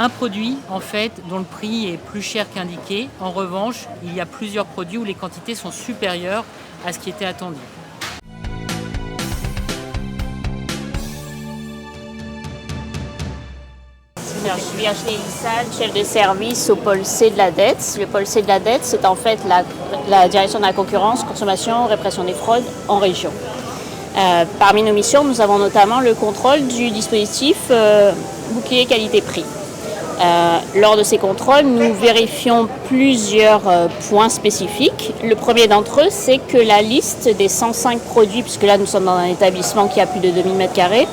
un produit en fait dont le prix est plus cher qu'indiqué. En revanche, il y a plusieurs produits où les quantités sont supérieures à ce qui était attendu. Je suis Virginie Lissal, chef de service au pôle C de la dette. Le pôle C de la dette, c'est en fait la direction de la concurrence, consommation, répression des fraudes en région. Parmi nos missions, nous avons notamment le contrôle du dispositif bouclier qualité-prix. Lors de ces contrôles, nous vérifions plusieurs points spécifiques. Le premier d'entre eux, c'est que la liste des 105 produits, puisque là nous sommes dans un établissement qui a plus de 2000 m²,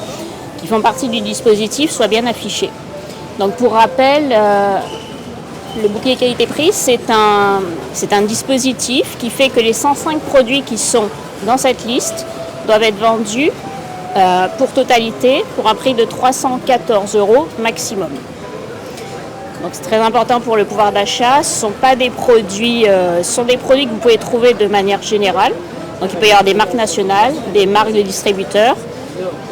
qui font partie du dispositif, soit bien affichée. Donc pour rappel, le bouclier qualité-prix, c'est un dispositif qui fait que les 105 produits qui sont dans cette liste doivent être vendus pour totalité pour un prix de 314 € maximum. Donc c'est très important pour le pouvoir d'achat. Ce sont pas des produits, ce sont des produits que vous pouvez trouver de manière générale. Donc il peut y avoir des marques nationales, des marques de distributeurs.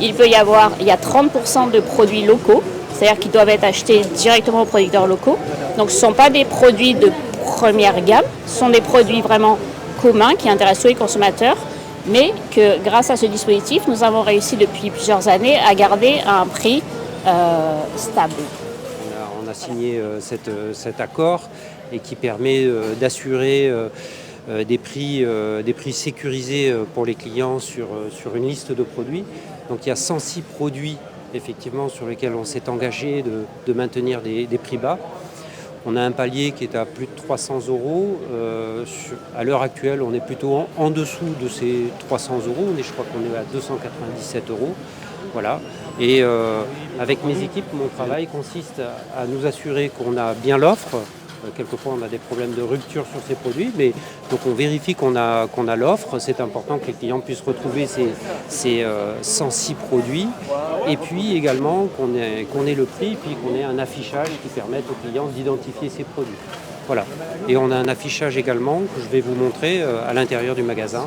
Il y a 30% de produits locaux, c'est-à-dire qu'ils doivent être achetés directement aux producteurs locaux. Donc ce ne sont pas des produits de première gamme, ce sont des produits vraiment communs qui intéressent tous les consommateurs, mais que grâce à ce dispositif, nous avons réussi depuis plusieurs années à garder un prix stable. On a signé cet accord et qui permet d'assurer des prix sécurisés pour les clients sur une liste de produits. Donc il y a 106 produits effectivement sur lesquels on s'est engagé de maintenir des prix bas. On a un palier qui est à plus de 300 €. À l'heure actuelle, on est plutôt en dessous de ces 300 €. Je crois qu'on est à 297 €. Voilà. Et avec mes équipes, mon travail consiste à nous assurer qu'on a bien l'offre. Quelquefois, on a des problèmes de rupture sur ces produits, mais donc on vérifie qu'on a l'offre. C'est important que les clients puissent retrouver ces 106 produits. Et puis également qu'on ait le prix, puis qu'on ait un affichage qui permette aux clients d'identifier ces produits. Voilà. Et on a un affichage également que je vais vous montrer à l'intérieur du magasin,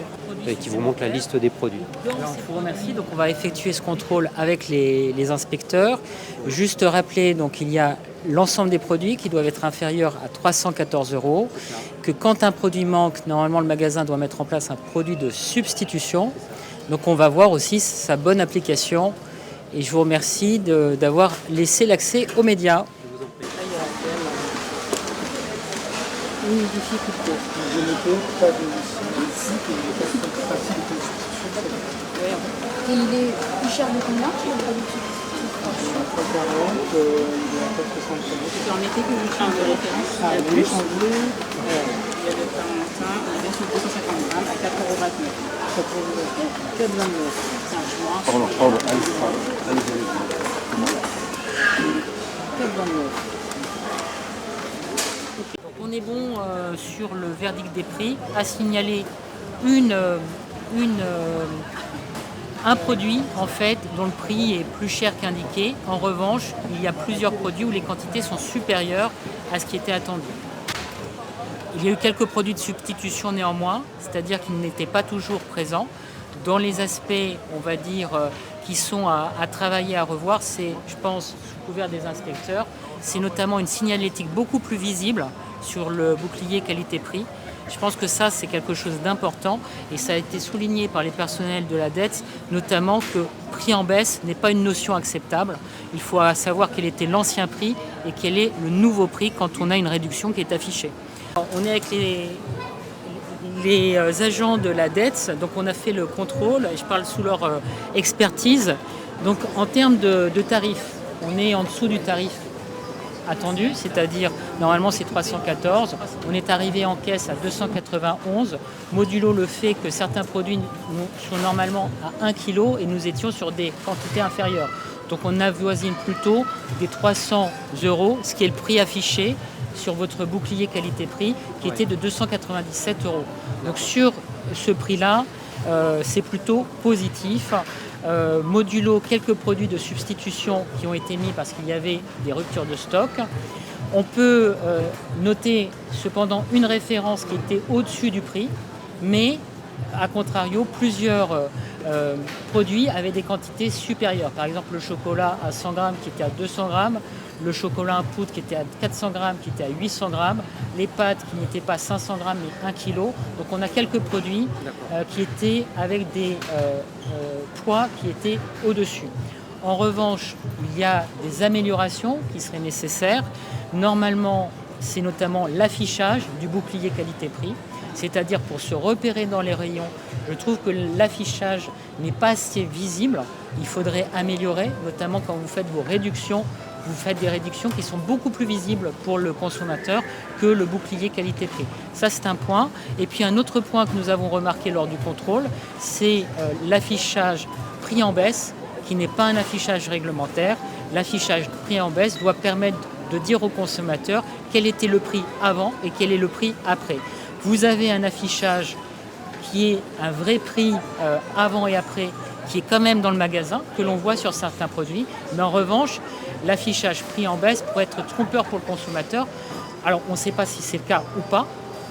qui vous montre la liste des produits. Je vous remercie. Donc on va effectuer ce contrôle avec les inspecteurs. Juste rappeler, donc il y a l'ensemble des produits qui doivent être inférieurs à 314 €, que quand un produit manque, normalement le magasin doit mettre en place un produit de substitution. Donc on va voir aussi sa bonne application. Et je vous remercie d'avoir laissé l'accès aux médias. Une difficulté. Je n'étais pas venu ici, Et il est plus cher de combien le produit de substitution? 140, il est à peu près 65. C'est en été que vous changez de référence. Ah, Il y a oui, plus. changé. Il y a de temps en temps, on est sur 250 grammes à 4,29 €. 4,29. C'est un choix. 4,29. On est bon sur le verdict des prix, à signaler un produit en fait dont le prix est plus cher qu'indiqué. En revanche, il y a plusieurs produits où les quantités sont supérieures à ce qui était attendu. Il y a eu quelques produits de substitution néanmoins, c'est-à-dire qu'ils n'étaient pas toujours présents. Dans les aspects, on va dire, qui sont à travailler, à revoir, c'est, je pense, sous couvert des inspecteurs, c'est notamment une signalétique beaucoup plus visible sur le bouclier qualité-prix. Je pense que ça, c'est quelque chose d'important et ça a été souligné par les personnels de la dette, notamment que prix en baisse n'est pas une notion acceptable. Il faut savoir quel était l'ancien prix et quel est le nouveau prix quand on a une réduction qui est affichée. Alors, on est avec les agents de la dette, donc on a fait le contrôle, je parle sous leur expertise. Donc en termes de tarifs, on est en dessous du tarif attendu, c'est-à-dire normalement c'est 314, on est arrivé en caisse à 291, modulo le fait que certains produits sont normalement à 1 kg et nous étions sur des quantités inférieures. Donc on avoisine plutôt des 300 €, ce qui est le prix affiché sur votre bouclier qualité-prix qui était de 297 €. Donc sur ce prix-là, c'est plutôt positif. Modulo quelques produits de substitution qui ont été mis parce qu'il y avait des ruptures de stock. On peut noter cependant une référence qui était au-dessus du prix, mais a contrario, plusieurs produits avaient des quantités supérieures. Par exemple, le chocolat à 100 grammes qui était à 200 grammes, le chocolat en poudre qui était à 400 grammes, qui était à 800 grammes, les pâtes qui n'étaient pas 500 grammes mais 1 kg. Donc on a quelques produits qui étaient avec des poids qui étaient au-dessus. En revanche, il y a des améliorations qui seraient nécessaires. Normalement, c'est notamment l'affichage du bouclier qualité-prix, c'est-à-dire pour se repérer dans les rayons. Je trouve que l'affichage n'est pas assez visible. Il faudrait améliorer, notamment quand vous faites vos réductions. Vous faites des réductions qui sont beaucoup plus visibles pour le consommateur que le bouclier qualité-prix. Ça, c'est un point. Et puis un autre point que nous avons remarqué lors du contrôle, c'est l'affichage prix en baisse, qui n'est pas un affichage réglementaire. L'affichage prix en baisse doit permettre de dire au consommateur quel était le prix avant et quel est le prix après. Vous avez un affichage qui est un vrai prix avant et après, qui est quand même dans le magasin, que l'on voit sur certains produits. Mais en revanche, l'affichage prix en baisse pourrait être trompeur pour le consommateur. Alors, on ne sait pas si c'est le cas ou pas,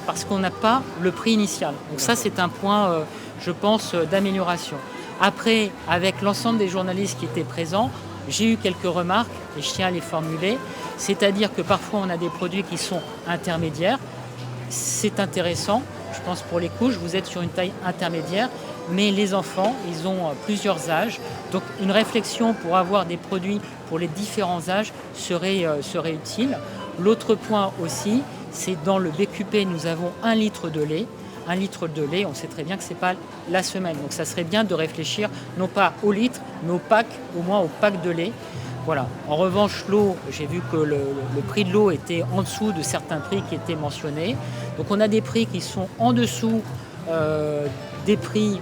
parce qu'on n'a pas le prix initial. Donc ça, c'est un point, je pense, d'amélioration. Après, avec l'ensemble des journalistes qui étaient présents, j'ai eu quelques remarques et je tiens à les formuler. C'est-à-dire que parfois, on a des produits qui sont intermédiaires. C'est intéressant. Je pense pour les couches, vous êtes sur une taille intermédiaire. Mais les enfants, ils ont plusieurs âges. Donc une réflexion pour avoir des produits pour les différents âges serait utile. L'autre point aussi, c'est dans le BQP, nous avons 1 litre de lait. 1 litre de lait, on sait très bien que ce n'est pas la semaine. Donc ça serait bien de réfléchir, non pas au litre, mais au pack, au moins au pack de lait. Voilà. En revanche, l'eau, j'ai vu que le prix de l'eau était en dessous de certains prix qui étaient mentionnés. Donc on a des prix qui sont en dessous des prix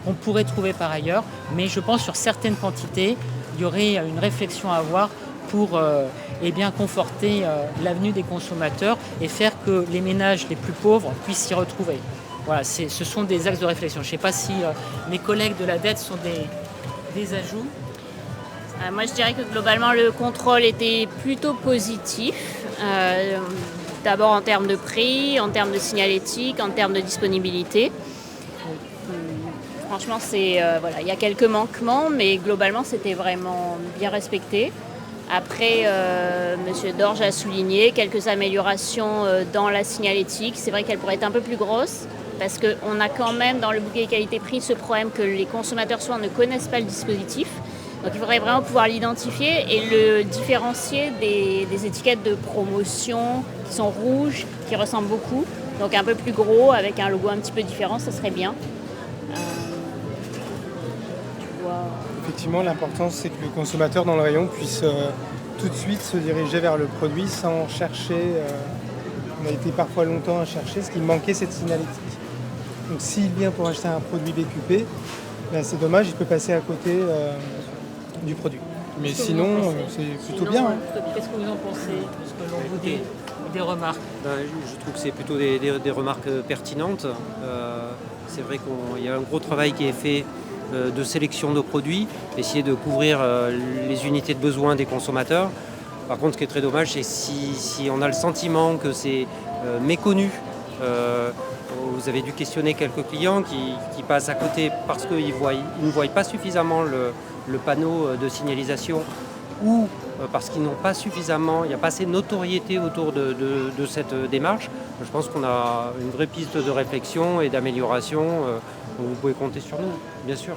qu'on pourrait trouver par ailleurs. Mais je pense sur certaines quantités, il y aurait une réflexion à avoir pour conforter l'avenue des consommateurs et faire que les ménages les plus pauvres puissent s'y retrouver. Voilà, ce sont des axes de réflexion. Je ne sais pas si mes collègues de la dette sont des ajouts. Moi, je dirais que globalement, le contrôle était plutôt positif. D'abord en termes de prix, en termes de signalétique, en termes de disponibilité. Franchement, il y a quelques manquements, mais globalement, c'était vraiment bien respecté. Après, M. Dorge a souligné quelques améliorations dans la signalétique. C'est vrai qu'elle pourrait être un peu plus grosse, parce qu'on a quand même dans le bouquet qualité-prix ce problème que les consommateurs souvent ne connaissent pas le dispositif. Donc il faudrait vraiment pouvoir l'identifier et le différencier des étiquettes de promotion qui sont rouges, qui ressemblent beaucoup. Donc un peu plus gros, avec un logo un petit peu différent, ça serait bien. Effectivement, l'important, c'est que le consommateur dans le rayon puisse tout de suite se diriger vers le produit sans chercher. On a été parfois longtemps à chercher, ce qui manquait, cette signalétique. Donc s'il vient pour acheter un produit BQP, c'est dommage, il peut passer à côté du produit. Mais sinon, c'est plutôt bien. Qu'est-ce que vous en pensez de ce que l'on vous dit, des remarques? Je trouve que c'est plutôt des remarques pertinentes. C'est vrai qu'il y a un gros travail qui est fait de sélection de produits, essayer de couvrir les unités de besoin des consommateurs. Par contre, ce qui est très dommage, c'est si on a le sentiment que c'est méconnu. Vous avez dû questionner quelques clients qui passent à côté parce qu'ils ne voient pas suffisamment le panneau de signalisation ou parce qu'ils n'ont pas suffisamment, il n'y a pas assez de notoriété autour de cette démarche. Je pense qu'on a une vraie piste de réflexion et d'amélioration. Vous pouvez compter sur nous, bien sûr.